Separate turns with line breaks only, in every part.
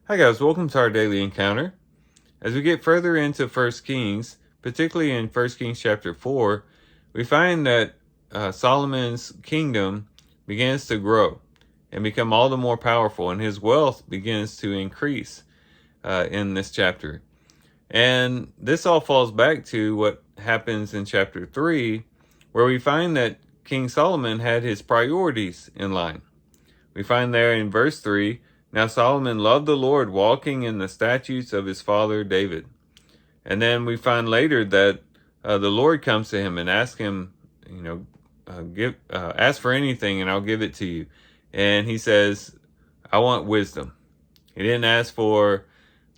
Hi guys, welcome to our daily encounter. As we get further into 1 Kings, particularly in 1 Kings chapter 4, we find that Solomon's kingdom begins to grow and become all the more powerful, and his wealth begins to increase in this chapter. And this all falls back to what happens in chapter 3, where we find that King Solomon had his priorities in line. We find there in verse 3, now Solomon loved the Lord, walking in the statutes of his father David. And then we find later that the Lord comes to him and asks him, ask for anything and I'll give it to you. And he says, I want wisdom. He didn't ask for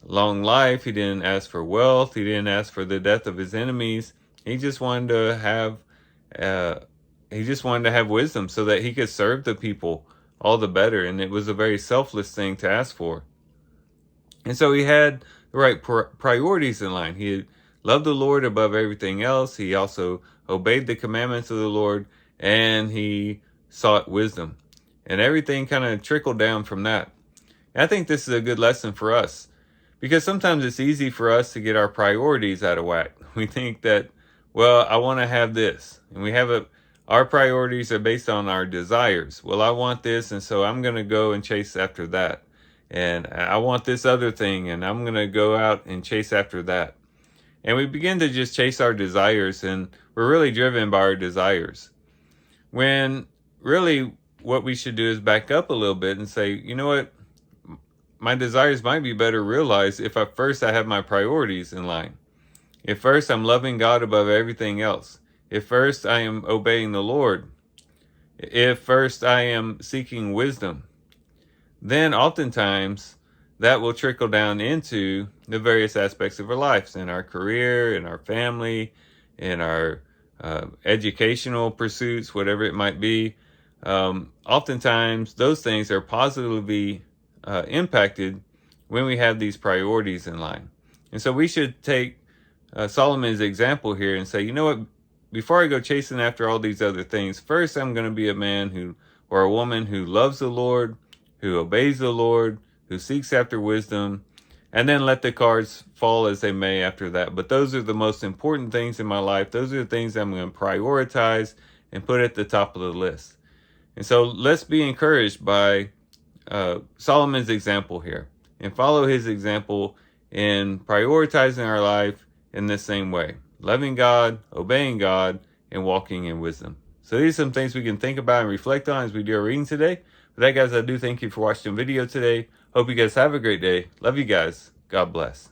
long life. He didn't ask for wealth. He didn't ask for the death of his enemies. He just wanted to have wisdom so that he could serve the people all the better. And it was a very selfless thing to ask for. And so he had the right priorities in line. He loved the Lord above everything else. He also obeyed the commandments of the Lord, and he sought wisdom. And everything kind of trickled down from that. And I think this is a good lesson for us, because sometimes it's easy for us to get our priorities out of whack. We think that, well, I want to have this, and our priorities are based on our desires. Well, I want this, and so I'm going to go and chase after that. And I want this other thing, and I'm going to go out and chase after that. And we begin to just chase our desires, and we're really driven by our desires. When really what we should do is back up a little bit and say, you know what? My desires might be better realized if at first I have my priorities in line. If first I'm loving God above everything else. If first I am obeying the Lord, if first I am seeking wisdom, then oftentimes that will trickle down into the various aspects of our lives, in our career, in our family, in our educational pursuits, whatever it might be. Oftentimes those things are positively impacted when we have these priorities in line. And so we should take Solomon's example here and say, you know what? Before I go chasing after all these other things, first I'm going to be a man or a woman who loves the Lord, who obeys the Lord, who seeks after wisdom, and then let the cards fall as they may after that. But those are the most important things in my life. Those are the things I'm going to prioritize and put at the top of the list. And so let's be encouraged by Solomon's example here and follow his example in prioritizing our life in this same way. Loving God, obeying God, and walking in wisdom. So these are some things we can think about and reflect on as we do our reading today. With that, guys, I do thank you for watching the video today. Hope you guys have a great day. Love you guys. God bless.